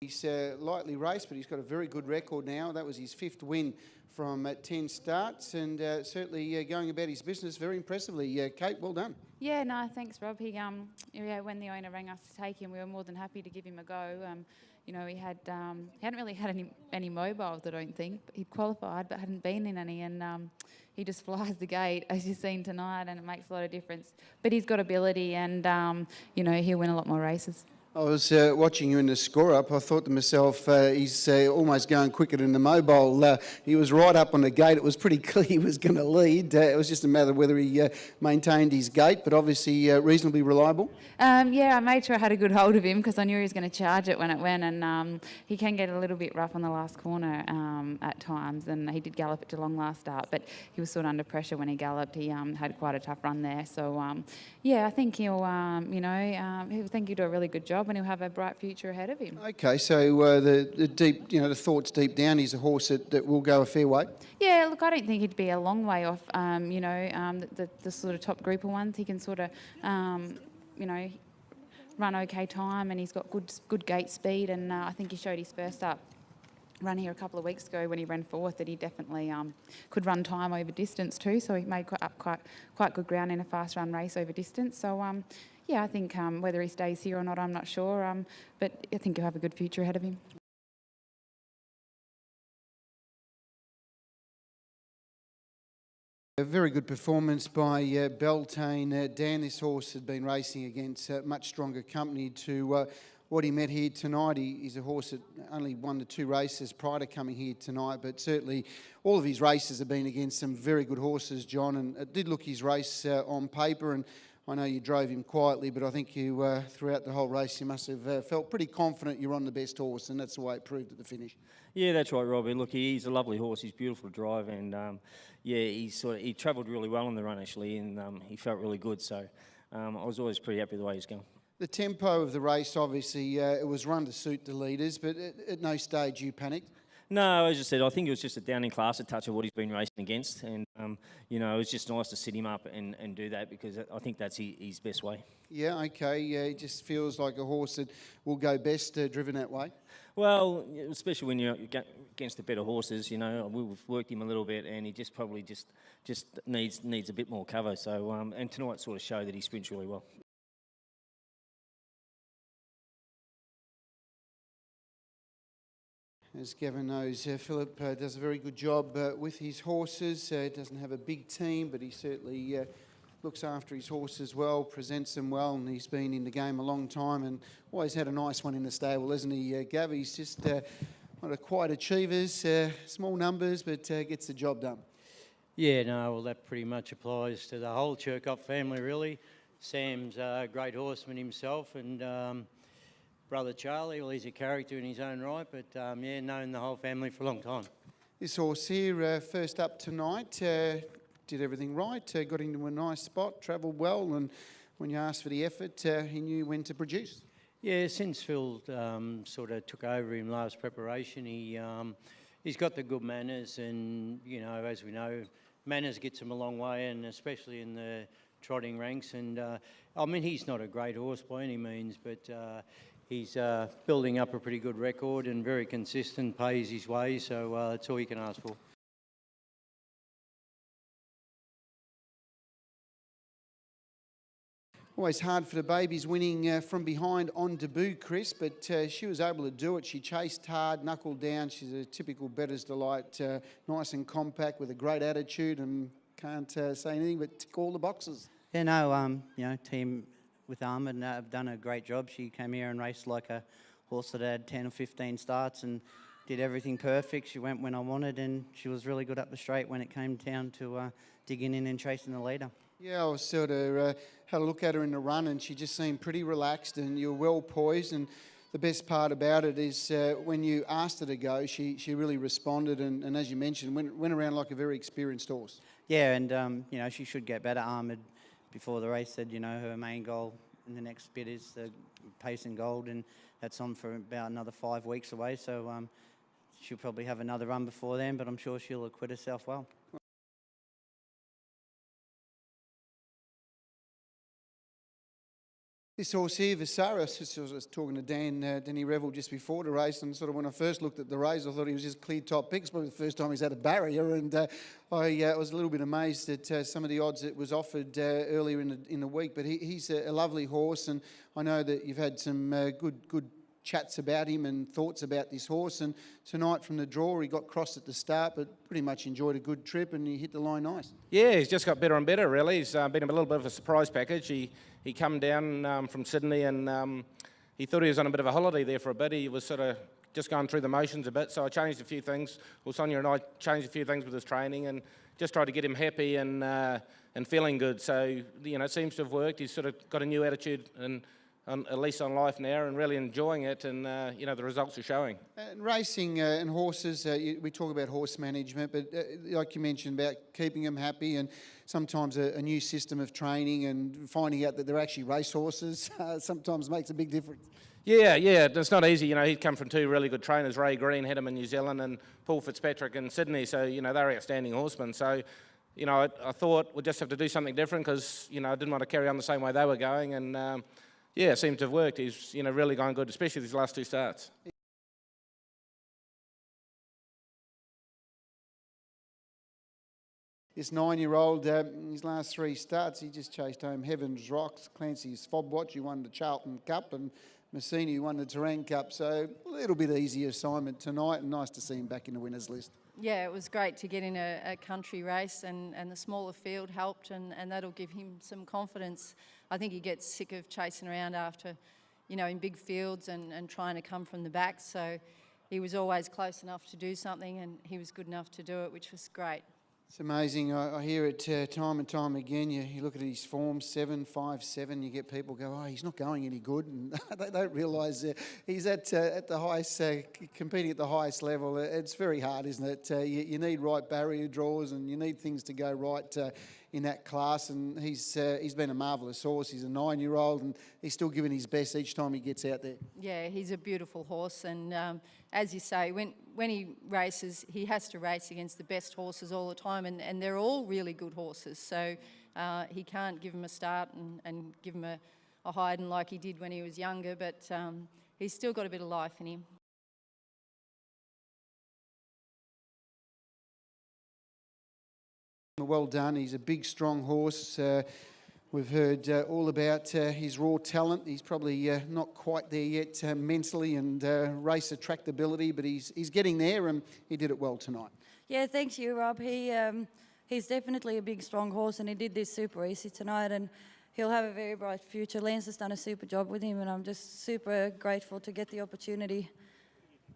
He's lightly raced, but he's got a very good record now. That was his 5th win from 10 starts, and certainly going about his business very impressively. Kate, well done. Yeah, no, thanks, Rob. When the owner rang us to take him, we were more than happy to give him a go. He hadn't really had any mobiles, I don't think. He'd qualified, but hadn't been in any, and he just flies the gate, as you've seen tonight, and it makes a lot of difference. But he's got ability, and he'll win a lot more races. I was watching you in the score-up. I thought to myself, he's almost going quicker than the mobile. He was right up on the gate. It was pretty clear he was going to lead. It was just a matter of whether he maintained his gait, but obviously reasonably reliable. I made sure I had a good hold of him because I knew he was going to charge it when it went, and he can get a little bit rough on the last corner at times, and he did gallop at Geelong last start, but he was sort of under pressure when he galloped. He had quite a tough run there, so I think he'll do a really good job, and he'll have a bright future ahead of him. Okay, so the thoughts deep down, he's a horse that will go a fair way. Yeah, look, I don't think he'd be a long way off. The sort of top group of ones, he can sort of, run okay time, and he's got good gate speed, and I think he showed his first up run here a couple of weeks ago when he ran 4th that he definitely could run time over distance too, so he made quite good ground in a fast run race over distance. So I think whether he stays here or not, I'm not sure, but I think he'll have a good future ahead of him. A very good performance by Beltane. Dan, this horse had been racing against much stronger company to what he met here tonight. He's a horse that only won the 2 races prior to coming here tonight, but certainly all of his races have been against some very good horses, John, and it did look his race on paper, and I know you drove him quietly, but I think you, throughout the whole race, you must have felt pretty confident you're on the best horse, and that's the way it proved at the finish. Yeah, that's right, Robbie. Look, he's a lovely horse. He's beautiful to drive, and he travelled really well on the run actually, and he felt really good. So I was always pretty happy with the way he's going. The tempo of the race, obviously, it was run to suit the leaders, but at no stage you panicked. No, as I said, I think it was just a down in class, a touch of what he's been racing against, and it was just nice to sit him up and do that because I think that's his best way. Yeah, okay. He just feels like a horse that will go best driven that way. Well, especially when you're against the better horses, we've worked him a little bit, and he just probably just needs a bit more cover. So and tonight sort of showed that he sprints really well. As Gavin knows, Philip does a very good job with his horses. Doesn't have a big team, but he certainly looks after his horses well, presents them well, and he's been in the game a long time and always had a nice one in the stable, hasn't he, Gav? He's just one of the quiet achievers, small numbers, but gets the job done. Yeah, no, well, that pretty much applies to the whole Churcott family, really. Sam's a great horseman himself, and brother Charlie, well, he's a character in his own right, but known the whole family for a long time. This horse here, first up tonight, did everything right, got into a nice spot, travelled well, and when you asked for the effort, he knew when to produce. Yeah, since Phil sort of took over in last preparation, he's got the good manners, and, as we know, manners gets him a long way, and especially in the trotting ranks. And, he's not a great horse by any means, but he's building up a pretty good record and very consistent, pays his way, so that's all you can ask for. Always hard for the babies winning from behind on debut, Chris, but she was able to do it. She chased hard, knuckled down. She's a typical Bettor's Delight, nice and compact with a great attitude, and can't say anything but tick all the boxes. Yeah, no, team with Ahmed have done a great job. She came here and raced like a horse that had 10 or 15 starts and did everything perfect. She went when I wanted, and she was really good up the straight when it came down to digging in and chasing the leader. Yeah, I was sort of had a look at her in the run, and she just seemed pretty relaxed, and you were well poised. And the best part about it is when you asked her to go, she really responded, and as you mentioned, went around like a very experienced horse. Yeah, and she should get better. Ahmed, before the race, said her main goal in the next bit is the Pace and Gold, and that's on for about another 5 weeks away. So she'll probably have another run before then, but I'm sure she'll acquit herself well. This horse here, Visaris, I was talking to Danny Revel just before the race, and sort of when I first looked at the race, I thought he was just clear top pick. It's probably the first time he's had a barrier, and I was a little bit amazed at some of the odds that was offered earlier in the week. But he's a lovely horse, and I know that you've had some good chats about him and thoughts about this horse. And tonight from the draw, he got crossed at the start, but pretty much enjoyed a good trip, and he hit the line nice. Yeah, he's just got better and better, really. He's been a little bit of a surprise package. He come down from Sydney, and he thought he was on a bit of a holiday there for a bit. He was sort of just going through the motions a bit, so I changed a few things. Well, Sonia and I changed a few things with his training and just tried to get him happy and feeling good. So, you know, it seems to have worked. He's sort of got a new attitude and at least on life now, and really enjoying it, and you know, the results are showing. And racing and horses, we talk about horse management, but like you mentioned about keeping them happy, and sometimes a new system of training and finding out that they're actually race horses sometimes makes a big difference. Yeah, it's not easy. You know, he'd come from two really good trainers. Ray Green had him in New Zealand, and Paul Fitzpatrick in Sydney, so, you know, they're outstanding horsemen. So, you know, I thought we'd just have to do something different because, you know, I didn't want to carry on the same way they were going, and yeah, it seemed to have worked. He's, you know, really going good, especially these last two starts. This 9-year-old, his last 3 starts, he just chased home Heavens Rocks, Clancy's Fob Watch, who won the Charlton Cup, and Massini, who won the Terang Cup. So a little bit easier assignment tonight, and nice to see him back in the winners list. Yeah, it was great to get in a country race, and the smaller field helped, and that'll give him some confidence. I think he gets sick of chasing around after, you know, in big fields and trying to come from the back. So he was always close enough to do something, and he was good enough to do it, which was great. It's amazing. I hear it time and time again. You look at his form, 7, 5, 7. You get people go, oh, he's not going any good, and they don't realise he's at the highest, competing at the highest level. It's very hard, isn't it? You need right barrier draws, and you need things to go right in that class. And he's been a marvellous horse. He's a 9-year-old, and he's still giving his best each time he gets out there. Yeah, he's a beautiful horse, and as you say, when he races, he has to race against the best horses all the time, and they're all really good horses. So he can't give them a start and give them a hiding like he did when he was younger, but he's still got a bit of life in him. Well done. He's a big, strong horse. We've heard all about his raw talent. He's probably not quite there yet mentally and race attractability, but he's getting there, and he did it well tonight. Yeah, thanks you, Rob. He's definitely a big, strong horse, and he did this super easy tonight, and he'll have a very bright future. Lance has done a super job with him, and I'm just super grateful to get the opportunity.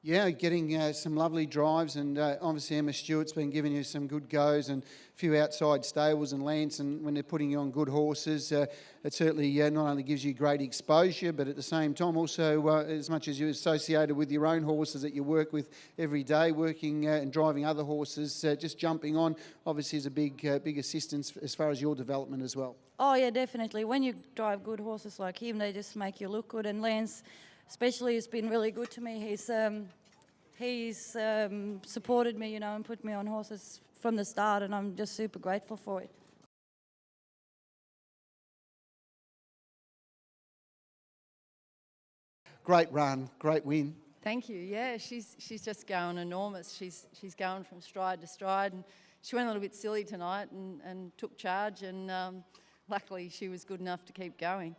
Yeah, getting some lovely drives, and obviously Emma Stewart's been giving you some good goes, and a few outside stables, and Lance, and when they're putting you on good horses, it certainly not only gives you great exposure, but at the same time also, as much as you're associated with your own horses that you work with every day, working and driving other horses, just jumping on, obviously is a big assistance as far as your development as well. Oh yeah, definitely. When you drive good horses like him, they just make you look good, and Lance especially has been really good to me. He's supported me, you know, and put me on horses from the start, and I'm just super grateful for it. Great run, great win. Thank you. Yeah, she's just going enormous. She's going from stride to stride, and she went a little bit silly tonight and took charge, and luckily she was good enough to keep going.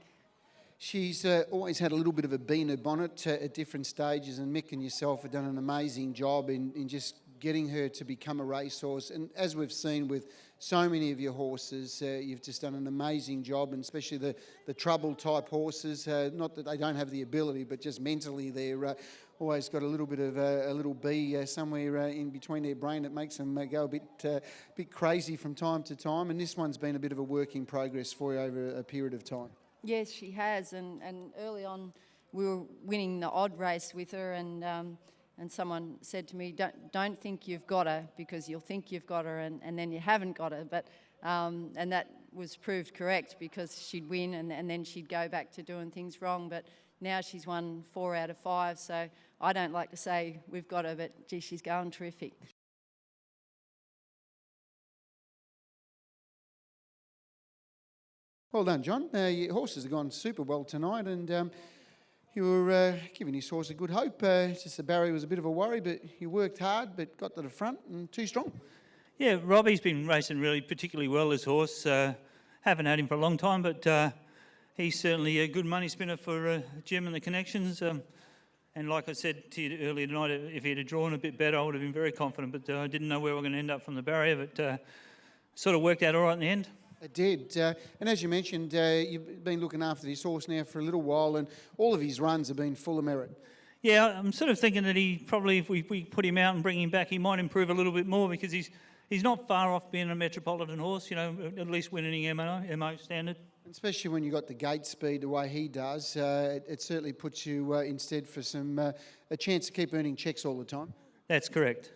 She's always had a little bit of a bee in her bonnet at different stages, and Mick and yourself have done an amazing job in just getting her to become a racehorse. And as we've seen with so many of your horses, you've just done an amazing job, and especially the trouble type horses, not that they don't have the ability, but just mentally they're always got a little bit of a little bee somewhere in between their brain that makes them go a bit crazy from time to time. And this one's been a bit of a work in progress for you over a period of time. Yes, she has, and early on we were winning the odd race with her, and someone said to me, don't think you've got her, because you'll think you've got her and then you haven't got her. But and that was proved correct, because she'd win and then she'd go back to doing things wrong. But now she's won 4 out of 5, so I don't like to say we've got her, but gee, she's going terrific. Well done, John. Your horses have gone super well tonight, and you were giving his horse a good hope. Just the barrier was a bit of a worry, but you worked hard, but got to the front and too strong. Yeah, Robbie's been racing really particularly well, this horse. Haven't had him for a long time, but he's certainly a good money spinner for Jim and the Connections. And like I said to you earlier tonight, if he'd have drawn a bit better, I would have been very confident, but I didn't know where we were going to end up from the barrier, but sort of worked out all right in the end. It did. And as you mentioned, you've been looking after this horse now for a little while, and all of his runs have been full of merit. Yeah, I'm sort of thinking that he probably, if we put him out and bring him back, he might improve a little bit more, because he's not far off being a metropolitan horse, you know, at least winning MO standard. Especially when you got the gate speed the way he does, it certainly puts you instead for a chance to keep earning checks all the time. That's correct.